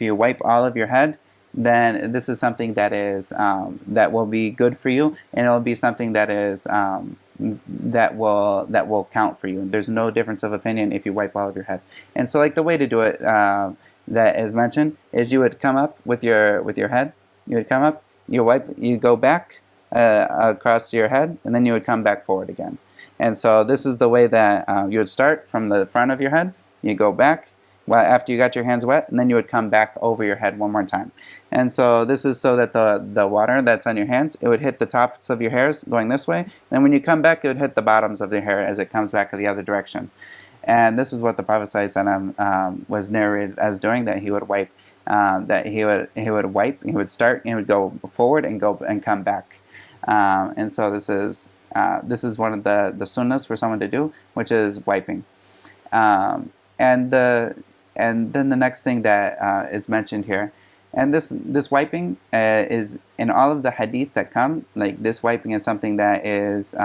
you wipe all of your head, then this is something that is that will be good for you, and it will be something that is that will count for you. There's no difference of opinion if you wipe all of your head. And so like the way to do it that is mentioned is you would come up with your head, you would come up, you wipe, you go back across your head, and then you would come back forward again. And so this is the way that you would start from the front of your head, you go back after you got your hands wet, and then you would come back over your head one more time. And so this is so that the water that's on your hands, it would hit the tops of your hairs going this way. Then when you come back, it would hit the bottoms of the hair as it comes back the other direction. And this is what the Prophet ﷺ was narrated as doing, that he would wipe, he would start, and he would go forward and come back. And so this is one of the sunnahs for someone to do, which is wiping. And then the next thing that is mentioned here, and this wiping is in all of the hadith that come, like this wiping is something that is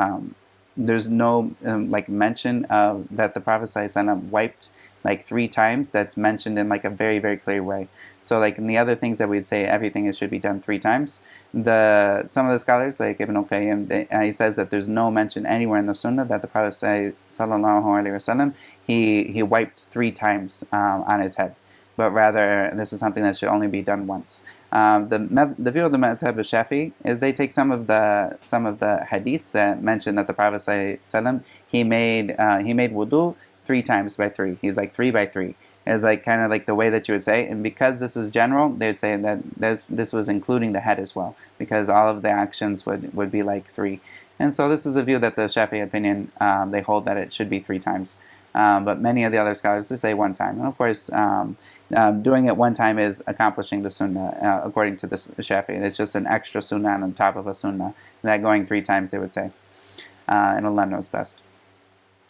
there's no like mention of that the Prophet ﷺ wiped like 3 times. That's mentioned in like a very, very clear way. So like in the other things that we'd say everything should be done 3 times. Some of the scholars like Ibn al-Qayyim, he says that there's no mention anywhere in the Sunnah that the Prophet ﷺ he wiped 3 times on his head, but rather this is something that should only be done once. The view of the Mutn Abi Shujaa is they take some of the hadiths that mention that the Prophet ﷺ he made Wudhu 3 times by 3. He's like 3 by 3. It's like kind of like the way that you would say, and because this is general, they would say that this was including the head as well, because all of the actions would be like 3. And so this is a view that the Shafi'i opinion, they hold that it should be 3 times. But many of the other scholars, they say 1 time. And of course, doing it 1 time is accomplishing the Sunnah, according to the Shafi'i. It's just an extra Sunnah on top of a Sunnah. That going 3 times, they would say. And Allah knows best.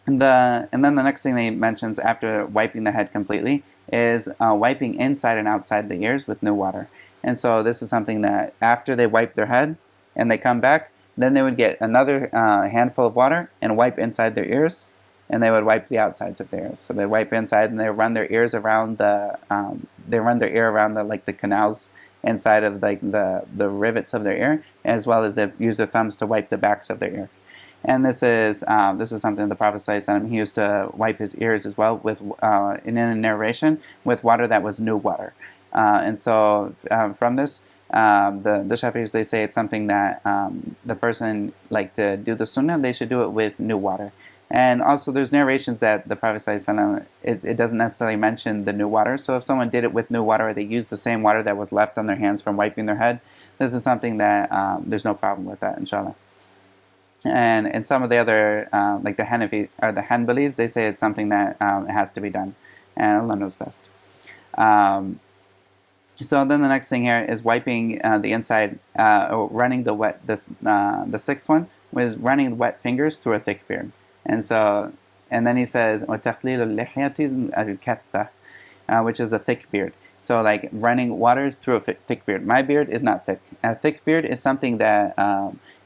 And then the next thing he mentions after wiping the head completely is wiping inside and outside the ears with new water. And so this is something that after they wipe their head and they come back, then they would get another handful of water and wipe inside their ears, and they would wipe the outsides of their ears. So they wipe inside and they run their ears around the like the canals inside of like the rivets of their ear, as well as they use their thumbs to wipe the backs of their ear. And this is something the Prophet ﷺ, he used to wipe his ears as well with in a narration with water that was new water. And so from this, the Shafi'is, they say it's something that the person like to do the Sunnah, they should do it with new water. And also there's narrations that the Prophet ﷺ, it doesn't necessarily mention the new water. So if someone did it with new water, or they used the same water that was left on their hands from wiping their head, this is something that there's no problem with that, inshallah. And some of the other, like the Hanafi or the Hanbalis, they say it's something that it has to be done, and Allah knows best. So then the next thing here is wiping the inside, or running the 6th one was running wet fingers through a thick beard. And then he says وَتَخْلِيلُ اللِّحْيَةِ الْكَثَّةِ, which is a thick beard. So like running water through a thick beard. My beard is not thick. A thick beard is something that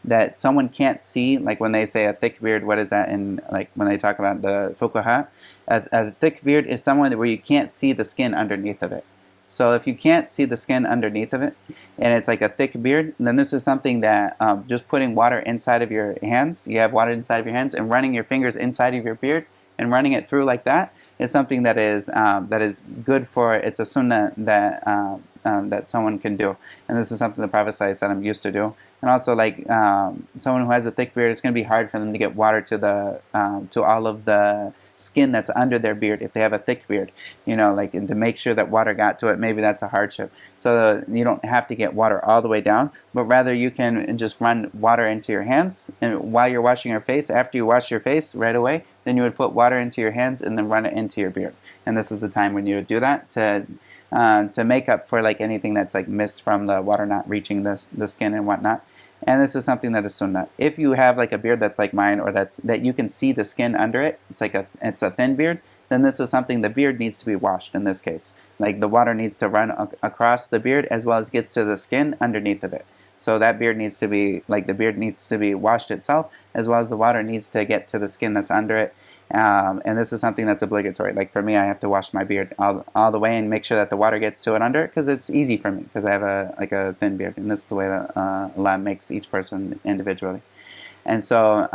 that someone can't see. Like when they say a thick beard, what is that in, like when they talk about the fuqaha? A thick beard is someone where you can't see the skin underneath of it. So if you can't see the skin underneath of it, and it's like a thick beard, then this is something that just putting water inside of your hands, you have water inside of your hands, and running your fingers inside of your beard and running it through like that is something that is good for, it's a sunnah that that someone can do. And this is something the Prophet ﷺ used to do. And also like someone who has a thick beard, it's going to be hard for them to get water to all of the skin that's under their beard if they have a thick beard, like, and to make sure that water got to it, maybe that's a hardship. So you don't have to get water all the way down, but rather you can just run water into your hands, and while you're washing your face, after you wash your face right away, then you would put water into your hands and then run it into your beard. And this is the time when you would do that to make up for like anything that's like missed from the water not reaching the skin and whatnot. And this is something that is sunnah. If you have like a beard that's like mine, or that you can see the skin under it, it's a thin beard, then this is something the beard needs to be washed in this case. Like the water needs to run across the beard as well as gets to the skin underneath of it. So that beard needs to be, like the beard needs to be washed itself, as well as the water needs to get to the skin that's under it. And this is something that's obligatory. Like for me, I have to wash my beard all the way and make sure that the water gets to it under it, because it's easy for me, because I have a thin beard, and this is the way that Allah makes each person individually. And so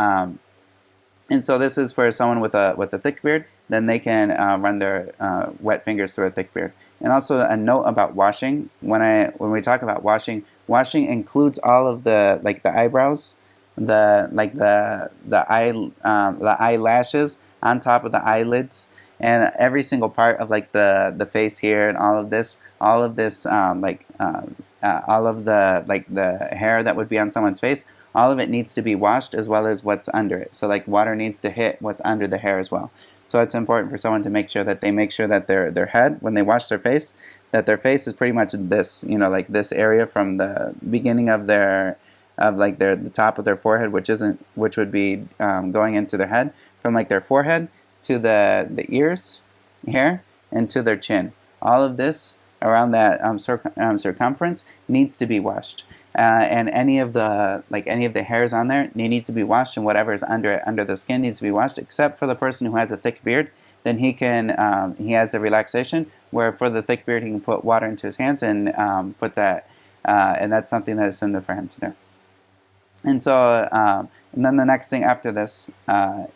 this is for someone with a thick beard. Then they can run their wet fingers through a thick beard. And also a note about washing. When we talk about washing includes all of the eyebrows, the eyelashes on top of the eyelids, and every single part of like the face here, and all of the hair that would be on someone's face. All of it needs to be washed, as well as what's under it. So like water needs to hit what's under the hair as well. So it's important for someone to make sure that their head, when they wash their face, that their face is pretty much this, like this area from the beginning of the top of their forehead, which would be going into their head, from like their forehead to the ears, hair, and to their chin. All of this around that circumference needs to be washed. and any of the hairs on there, they need to be washed, and whatever is under the skin needs to be washed, except for the person who has a thick beard. Then he has the relaxation where for the thick beard he can put water into his hands and put that, and that's something that is sunnah for him to do. And so, and then the next thing after this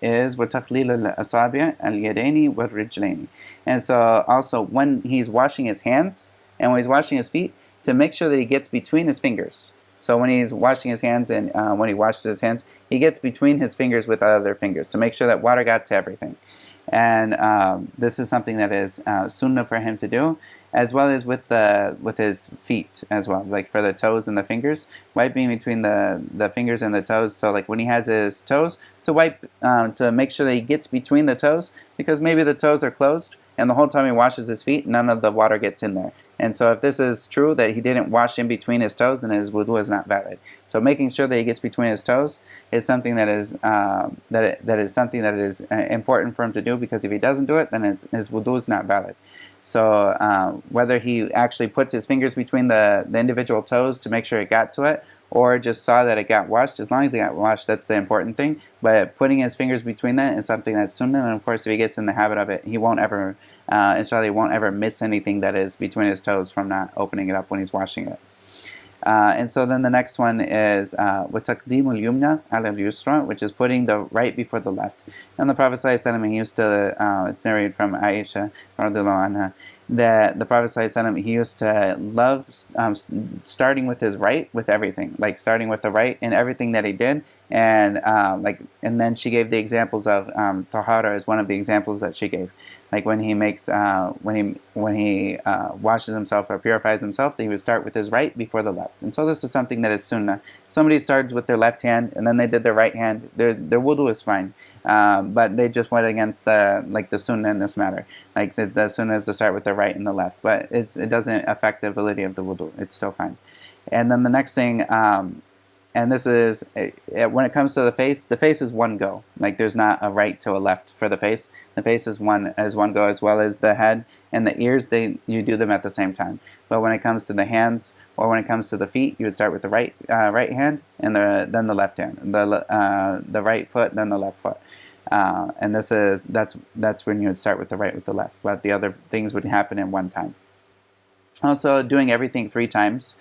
is وَتَخْلِيلُ الْأَصَابِعِ الْيَدَيْنِ وَالرِّجْلَيْنِ. And so also when he's washing his hands and when he's washing his feet, to make sure that he gets between his fingers. So when he's washing his hands and when he washes his hands, he gets between his fingers with the other fingers to make sure that water got to everything. And this is something that is sunnah for him to do, as well as with his feet as well, like for the toes and the fingers, wiping between the fingers and the toes. So like when he has his toes, to wipe to make sure that he gets between the toes, because maybe the toes are closed and the whole time he washes his feet, none of the water gets in there. And so if this is true, that he didn't wash in between his toes, then his wudu is not valid. So making sure that he gets between his toes is something that is important for him to do, because if he doesn't do it, then his wudu is not valid. So whether he actually puts his fingers between the individual toes to make sure it got to it, or just saw that it got washed, as long as it got washed, that's the important thing. But putting his fingers between that is something that's sunnah, and of course if he gets in the habit of it, he won't ever, inshallah, he won't ever miss anything that is between his toes from not opening it up when he's washing it. And so then the next one is وَتَقْدِيمُ الْيُمْنَى عَلَى الْيُسْرَى, which is putting the right before the left. And the Prophet ﷺ, he used to, it's narrated from Aisha radiallahu anha, that the Prophet ﷺ, he used to love starting with his right with everything, like starting with the right in everything that he did. And and then she gave the examples of tahara as one of the examples that she gave, like when he makes when he washes himself or purifies himself, that he would start with his right before the left. And so this is something that is sunnah. Somebody starts with their left hand and then they did their right hand, their wudu is fine, but they just went against the sunnah in this matter. Like the sunnah is to start with the right and the left, but it doesn't affect the validity of the wudu. It's still fine. And then the next thing. And this is, when it comes to the face is one go. Like there's not a right to a left for the face. The face is one go, as well as the head and the ears. You do them at the same time. But when it comes to the hands or when it comes to the feet, you would start with the right hand and then the left hand, the right foot, then the left foot. And that's when you would start with the right with the left. But the other things would happen in one time. Also, doing everything 3 times.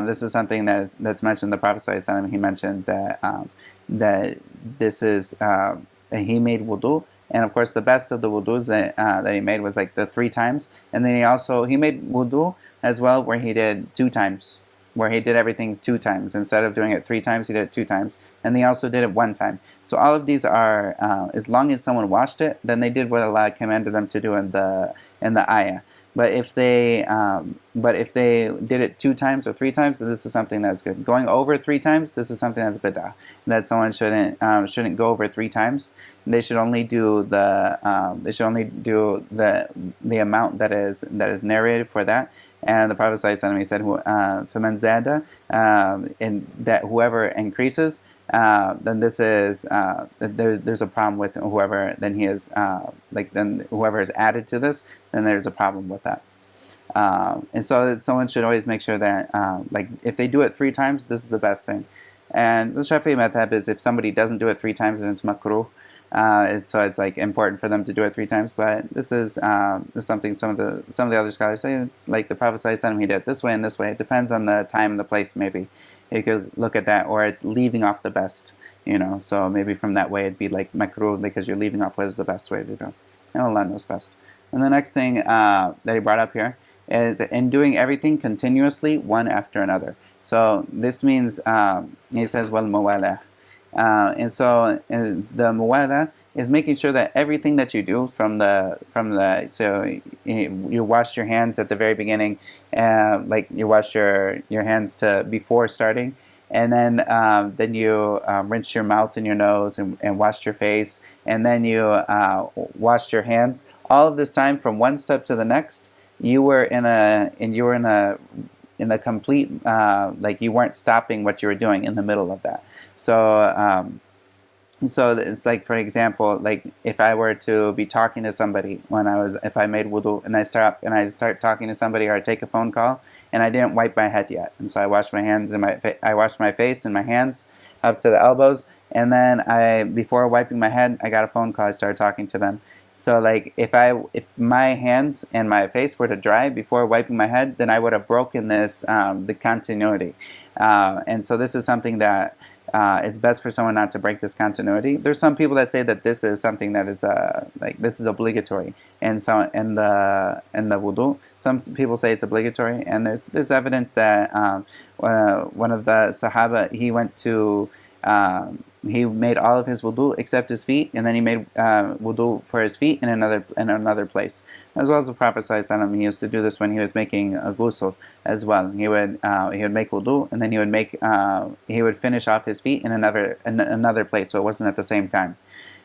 This is something that's mentioned. The Prophet ﷺ, he mentioned that this is he made wudu, and of course the best of the wudus that he made was like the 3 times, and then he made wudu as well where he did 2 times, where he did everything 2 times instead of doing it 3 times. He did it 2 times, and he also did it 1 time. So all of these are as long as someone washed it, then they did what Allah commanded them to do in the ayah. But if they did it 2 times or 3 times, then this is something that's good. Going over 3 times, this is something that's bid'ah. That someone shouldn't go over 3 times. They should only do the amount that is narrated for that. And the Prophet ﷺ, he said, "فَمَنْ زَادَ," in that whoever increases, then this is there's a problem with whoever. Then he is then whoever is added to this, then there's a problem with that. And so someone should always make sure that if they do it 3 times, this is the best thing. And the Shafi'i madhab is if somebody doesn't do it 3 times, then it's makruh. So it's important for them to do it 3 times. But this is something some of the other scholars say. It's like the Prophet ﷺ, he did it this way and this way. It depends on the time and the place. Maybe you could look at that, or it's leaving off the best. So maybe from that way it'd be like makruh because you're leaving off what is the best way to do. And Allah knows best. And the next thing that he brought up here is in doing everything continuously, one after another. So this means he says wal mawala. And so the muwala is making sure that everything that you do so you wash your hands at the very beginning, like you wash your hands before starting, and then you rinse your mouth and your nose and wash your face, and then you washed your hands. All of this time from one step to the next, you were in a complete you weren't stopping what you were doing in the middle of that. So So it's like, for example, like if I were to be talking to somebody if I made wudu and I start talking to somebody, or I take a phone call and I didn't wipe my head yet, and so I washed my hands and I washed my face and my hands up to the elbows, and then before wiping my head, I got a phone call. I started talking to them. So like if my hands and my face were to dry before wiping my head, then I would have broken this the continuity, and so this is something that. It's best for someone not to break this continuity. There's some people that say that this is something that is this is obligatory, and so in the wudu, some people say it's obligatory, and there's evidence that one of the Sahaba, he made all of his wudu except his feet, and then he made wudu for his feet in another place, as well as the Prophet ﷺ. He used to do this when he was making a ghusl as well. He would make wudu, and then he would finish off his feet in another place, so it wasn't at the same time.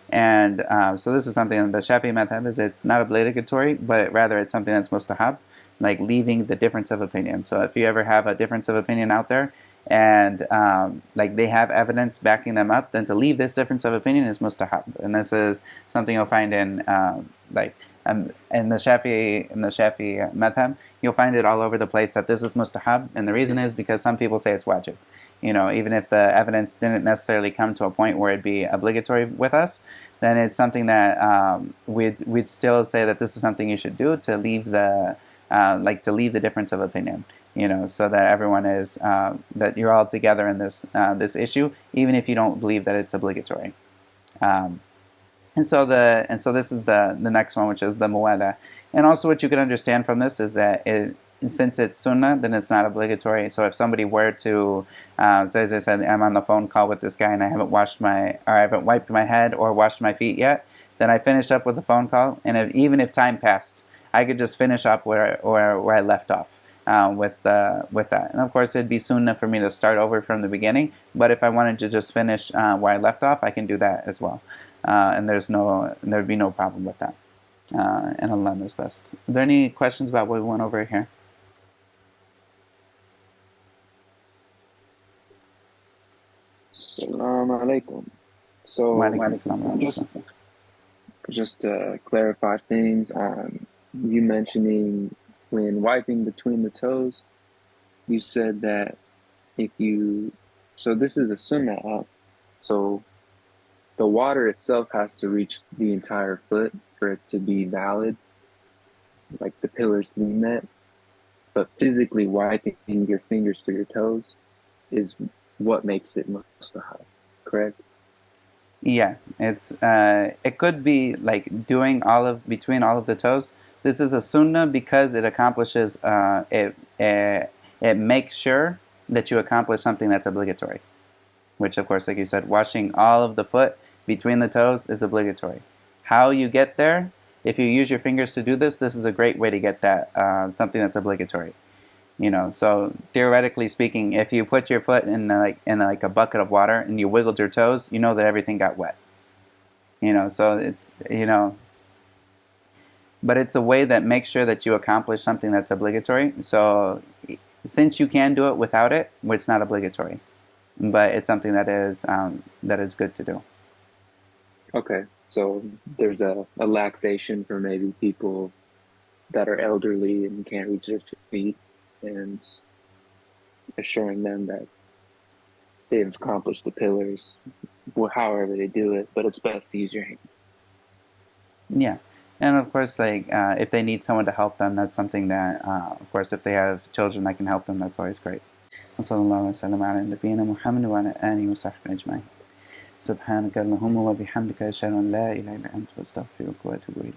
And so this is something that the Shafi'i madhab is. It's not obligatory, but rather it's something that's mustahab, like leaving the difference of opinion. So if you ever have a difference of opinion out there, and like they have evidence backing them up, then to leave this difference of opinion is mustahab. And this is something you'll find in the Shafi'i madhab. You'll find it all over the place that this is mustahab, and the reason is because some people say it's wajib. Even if the evidence didn't necessarily come to a point where it'd be obligatory with us, then it's something that we'd still say that this is something you should do, to leave the difference of opinion. So that everyone is that you're all together in this issue, even if you don't believe that it's obligatory. And so this is the next one, which is the muwala. And also, what you can understand from this is that since it's sunnah, then it's not obligatory. So if somebody were to, so as I said, I'm on the phone call with this guy and I haven't wiped my head or washed my feet yet, then I finished up with the phone call, and even if time passed, I could just finish up where I left off. With that, and of course it'd be sunnah for me to start over from the beginning, but if I wanted to just finish where I left off, I can do that as well, and there'd be no problem with that, and Allah knows best. Are there any questions about what we went over here? Assalamu alaikum. So just to clarify things, you mentioning when wiping between the toes, you said that so this is a sunnah, so the water itself has to reach the entire foot for it to be valid, like the pillars to be met, but physically wiping your fingers through your toes is what makes it mustahab, correct? Yeah, it could be like doing between all of the toes. This is a sunnah because it accomplishes, it makes sure that you accomplish something that's obligatory. Which, of course, like you said, washing all of the foot between the toes is obligatory. How you get there, if you use your fingers to do this is a great way to get that, something that's obligatory. So theoretically speaking, if you put your foot in a bucket of water and you wiggled your toes, you know that everything got wet. So it's, but it's a way that makes sure that you accomplish something that's obligatory. So since you can do it without it, it's not obligatory, but it's something that is good to do. Okay, so there's a laxation for maybe people that are elderly and can't reach their feet, and assuring them that they've accomplished the pillars, however they do it, but it's best to use your hand. Yeah. And of course, if they need someone to help them, that's something that, of course, if they have children that can help them, that's always great. وصلى الله وسلم على نبينا محمد وعلى آله وصحبه أجمعين. سبحانك اللهم وبحمدك أشهد أن لا إله إلا أنت أستغفرك وأتوب إليك.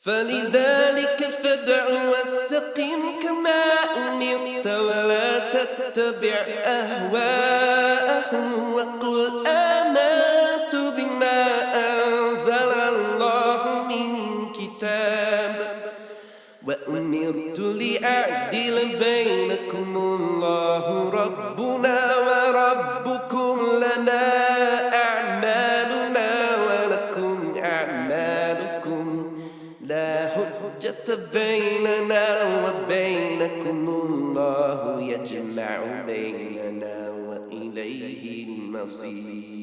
فلذلك فادع واستقم كما أمرت ولا تتبع أهواءهم وقل آمنت بما أنزل الله من كتاب وأمرت لأعدل بينكم الله ربنا وربكم لنا أعمالنا ولكم أعمالكم لا حجة بيننا وبينكم الله يجمع بيننا وإليه المصير.